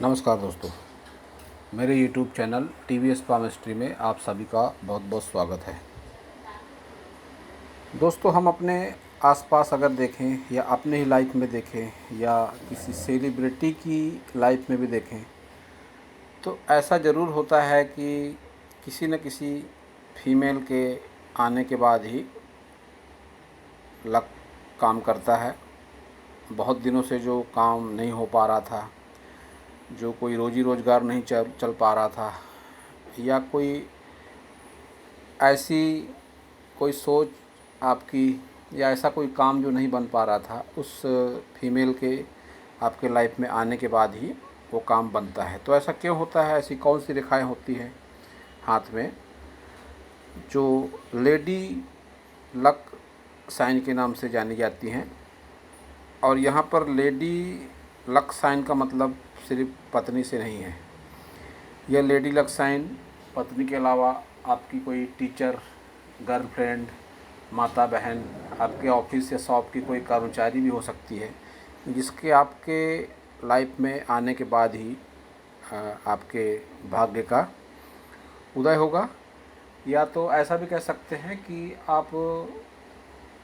नमस्कार दोस्तों, मेरे YouTube चैनल TVS पामिस्ट्री में आप सभी का बहुत बहुत स्वागत है। दोस्तों, हम अपने आसपास अगर देखें या अपने ही लाइफ में देखें या किसी सेलिब्रिटी की लाइफ में भी देखें तो ऐसा ज़रूर होता है कि किसी न किसी फीमेल के आने के बाद ही लक काम करता है। बहुत दिनों से जो काम नहीं हो पा रहा था, जो कोई रोज़ी रोज़गार नहीं चल पा रहा था, या कोई ऐसी कोई सोच आपकी या ऐसा कोई काम जो नहीं बन पा रहा था, उस फीमेल के आपके लाइफ में आने के बाद ही वो काम बनता है। तो ऐसा क्यों होता है? ऐसी कौन सी रेखाएं होती हैं हाथ में जो लेडी लक साइन के नाम से जानी जाती हैं? और यहाँ पर लेडी लक साइन का मतलब सिर्फ पत्नी से नहीं है। यह लेडी लक साइन पत्नी के अलावा आपकी कोई टीचर, गर्लफ्रेंड, माता बहन, आपके ऑफिस या शॉप की कोई कर्मचारी भी हो सकती है, जिसके आपके लाइफ में आने के बाद ही आपके भाग्य का उदय होगा। या तो ऐसा भी कह सकते हैं कि आप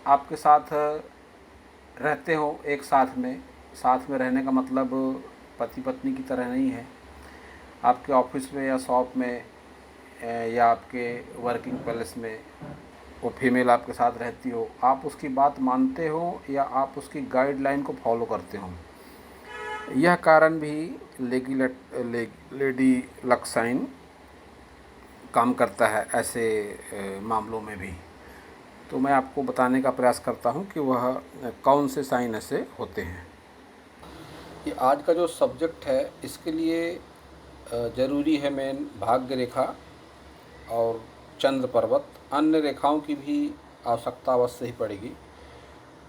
आपके साथ रहते हो एक साथ में रहने का मतलब पति पत्नी की तरह नहीं है। आपके ऑफिस में या शॉप में या आपके वर्किंग प्लेस में वो फीमेल आपके साथ रहती हो, आप उसकी बात मानते हो या आप उसकी गाइडलाइन को फॉलो करते हो। यह कारण भी लेडी लक साइन काम करता है ऐसे मामलों में भी। तो मैं आपको बताने का प्रयास करता हूं कि वह कौन से साइन ऐसे होते हैं। ये आज का जो सब्जेक्ट है, इसके लिए ज़रूरी है मेन भाग्य रेखा और चंद्र पर्वत। अन्य रेखाओं की भी आवश्यकता अवश्य ही पड़ेगी।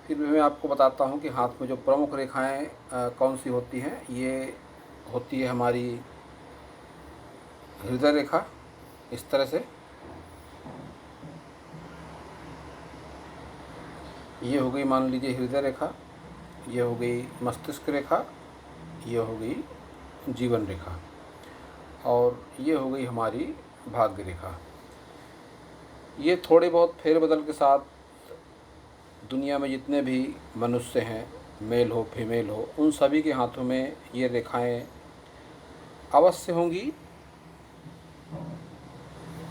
फिर भी मैं आपको बताता हूं कि हाथ में जो प्रमुख रेखाएं कौन सी होती हैं। ये होती है हमारी हृदय रेखा, इस तरह से। ये हो गई, मान लीजिए, हृदय रेखा। ये हो गई मस्तिष्क रेखा। ये हो गई जीवन रेखा। और ये हो गई हमारी भाग्य रेखा। ये थोड़े बहुत फेरबदल के साथ दुनिया में जितने भी मनुष्य हैं, मेल हो फीमेल हो, उन सभी के हाथों में ये रेखाएं अवश्य होंगी।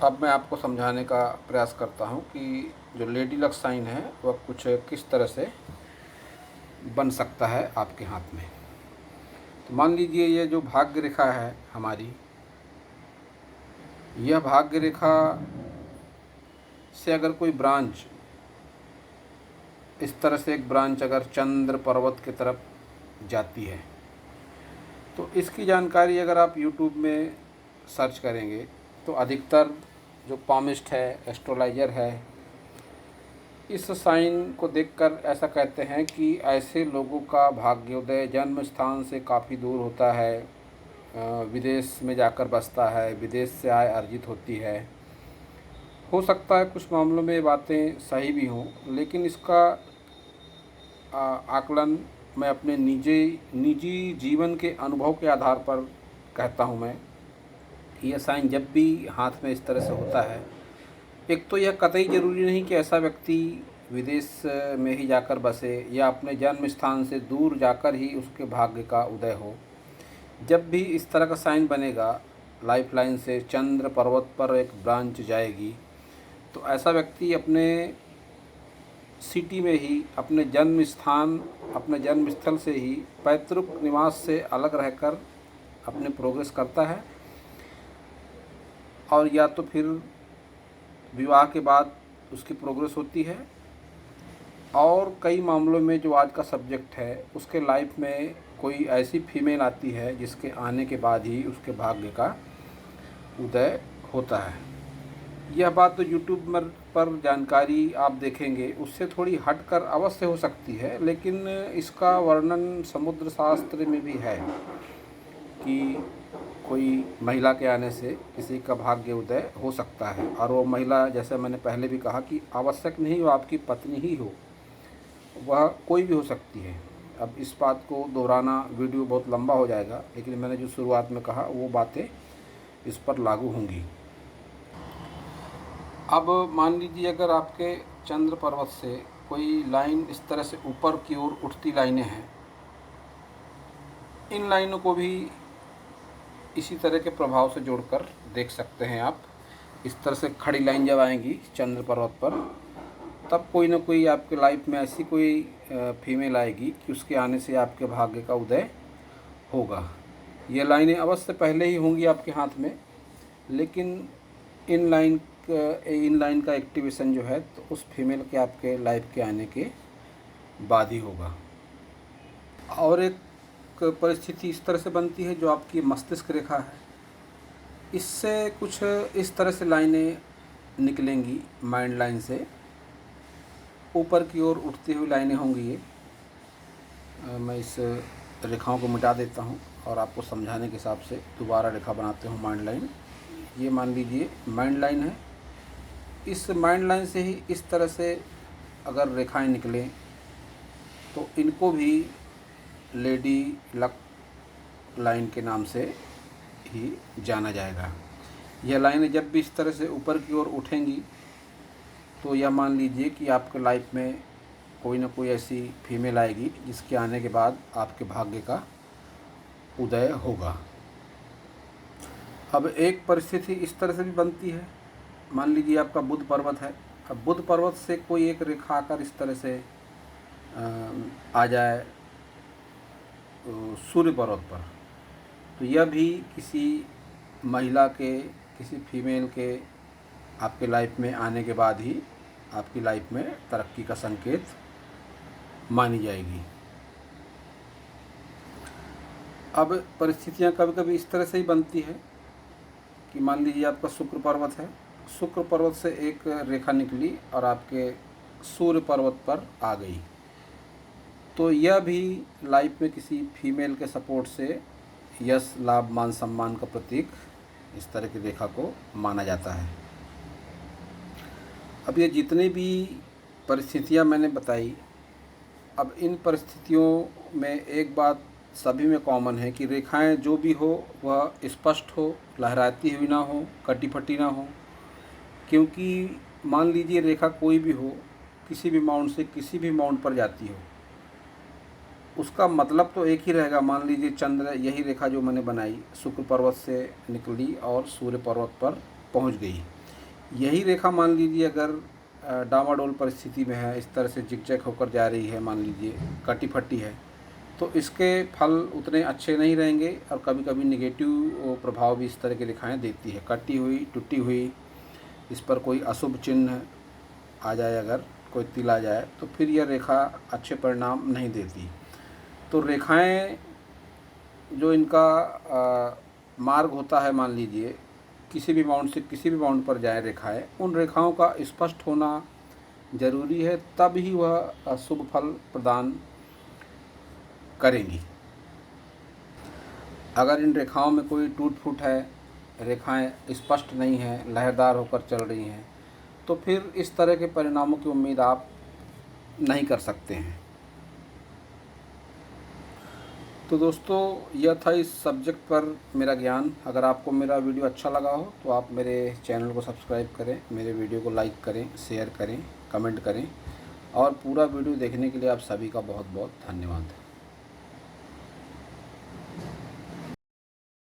अब मैं आपको समझाने का प्रयास करता हूं कि जो लेडी लक साइन है वह कुछ किस तरह से बन सकता है आपके हाथ में। तो मान लीजिए, ये जो भाग्य रेखा है हमारी, यह भाग्य रेखा से अगर कोई ब्रांच, इस तरह से एक ब्रांच अगर चंद्र पर्वत की तरफ जाती है, तो इसकी जानकारी अगर आप YouTube में सर्च करेंगे तो अधिकतर जो पामिस्ट है, एस्ट्रोलॉजर है, इस साइन को देखकर ऐसा कहते हैं कि ऐसे लोगों का भाग्योदय जन्म स्थान से काफ़ी दूर होता है, विदेश में जाकर बसता है, विदेश से आय अर्जित होती है। हो सकता है कुछ मामलों में बातें सही भी हों, लेकिन इसका आकलन मैं अपने निजी जीवन के अनुभव के आधार पर कहता हूं मैं कि यह साइन जब भी हाथ में इस तरह से होता है, एक तो यह कतई ज़रूरी नहीं कि ऐसा व्यक्ति विदेश में ही जाकर बसे या अपने जन्म स्थान से दूर जाकर ही उसके भाग्य का उदय हो। जब भी इस तरह का साइन बनेगा, लाइफ लाइन से चंद्र पर्वत पर एक ब्रांच जाएगी, तो ऐसा व्यक्ति अपने सिटी में ही, अपने जन्म स्थान, अपने जन्म स्थल से ही पैतृक निवास से अलग रहकर अपने प्रोग्रेस करता है। और या तो फिर विवाह के बाद उसकी प्रोग्रेस होती है। और कई मामलों में जो आज का सब्जेक्ट है, उसके लाइफ में कोई ऐसी फीमेल आती है जिसके आने के बाद ही उसके भाग्य का उदय होता है। यह बात तो YouTube पर जानकारी आप देखेंगे उससे थोड़ी हटकर अवश्य हो सकती है, लेकिन इसका वर्णन समुद्र शास्त्र में भी है कि कोई महिला के आने से किसी का भाग्य उदय हो सकता है। और वो महिला, जैसे मैंने पहले भी कहा, कि आवश्यक नहीं वो आपकी पत्नी ही हो, वह कोई भी हो सकती है। अब इस बात को दोहराना वीडियो बहुत लंबा हो जाएगा, लेकिन मैंने जो शुरुआत में कहा वो बातें इस पर लागू होंगी। अब मान लीजिए अगर आपके चंद्र पर्वत से कोई लाइन इस तरह से ऊपर की ओर उठती लाइनें हैं, इन लाइनों को भी इसी तरह के प्रभाव से जोड़कर देख सकते हैं आप। इस तरह से खड़ी लाइन जब आएंगी चंद्र पर्वत पर, तब कोई ना कोई आपके लाइफ में ऐसी कोई फीमेल आएगी कि उसके आने से आपके भाग्य का उदय होगा। ये लाइनें अवश्य पहले ही होंगी आपके हाथ में, लेकिन इन लाइन का एक्टिवेशन जो है तो उस फीमेल के आपके लाइफ के आने के बाद ही होगा। और एक परिस्थिति इस तरह से बनती है जो आपकी मस्तिष्क रेखा है, इससे कुछ इस तरह से लाइनें निकलेंगी माइंड लाइन से, ऊपर की ओर उठती हुई लाइनें होंगी ये। मैं इस रेखाओं को मिटा देता हूँ और आपको समझाने के हिसाब से दोबारा रेखा बनाते हूँ माइंड लाइन। ये मान लीजिए माइंड लाइन है। इस माइंड लाइन से ही इस तरह से अगर रेखाएं निकलें तो इनको भी लेडी लक लाइन के नाम से ही जाना जाएगा। यह लाइनें जब भी इस तरह से ऊपर की ओर उठेंगी तो यह मान लीजिए कि आपके लाइफ में कोई ना कोई ऐसी फीमेल आएगी जिसके आने के बाद आपके भाग्य का उदय होगा। अब एक परिस्थिति इस तरह से भी बनती है, मान लीजिए आपका बुध पर्वत है। अब बुध पर्वत से कोई एक रेखा आकर इस तरह से आ जाए सूर्य पर्वत पर, तो यह भी किसी महिला के, किसी फीमेल के आपके लाइफ में आने के बाद ही आपकी लाइफ में तरक्की का संकेत मानी जाएगी। अब परिस्थितियां कभी कभी इस तरह से ही बनती है कि मान लीजिए आपका शुक्र पर्वत है, शुक्र पर्वत से एक रेखा निकली और आपके सूर्य पर्वत पर आ गई, तो यह भी लाइफ में किसी फीमेल के सपोर्ट से यश, लाभ, मान सम्मान का प्रतीक इस तरह की रेखा को माना जाता है। अब ये जितनी भी परिस्थितियां मैंने बताई, अब इन परिस्थितियों में एक बात सभी में कॉमन है कि रेखाएं जो भी हो वह स्पष्ट हो, लहराती हुई ना हो, कटी फटी ना हो। क्योंकि मान लीजिए रेखा कोई भी हो, किसी भी माउंट से किसी भी माउंट पर जाती हो, उसका मतलब तो एक ही रहेगा। मान लीजिए चंद्र, यही रेखा जो मैंने बनाई शुक्र पर्वत से निकली और सूर्य पर्वत पर पहुंच गई, यही रेखा मान लीजिए अगर डामाडोल परिस्थिति में है, इस तरह से जिगजैग होकर जा रही है, मान लीजिए कटी फटी है, तो इसके फल उतने अच्छे नहीं रहेंगे और कभी कभी निगेटिव प्रभाव भी इस तरह की रेखाएं देती है। कटी हुई, टूटी हुई, इस पर कोई अशुभ चिन्ह आ जाए, अगर कोई तिल आ जाए, तो फिर यह रेखा अच्छे परिणाम नहीं देती। तो रेखाएं जो इनका मार्ग होता है, मान लीजिए किसी भी माउंट से किसी भी माउंट पर जाए रेखाएं, उन रेखाओं का स्पष्ट होना जरूरी है, तब ही वह शुभ फल प्रदान करेंगी। अगर इन रेखाओं में कोई टूट फूट है, रेखाएं स्पष्ट नहीं हैं, लहरदार होकर चल रही हैं, तो फिर इस तरह के परिणामों की उम्मीद आप नहीं कर सकते हैं। तो दोस्तों, यह था इस सब्जेक्ट पर मेरा ज्ञान। अगर आपको मेरा वीडियो अच्छा लगा हो तो आप मेरे चैनल को सब्सक्राइब करें, मेरे वीडियो को लाइक करें, शेयर करें, कमेंट करें, और पूरा वीडियो देखने के लिए आप सभी का बहुत बहुत धन्यवाद।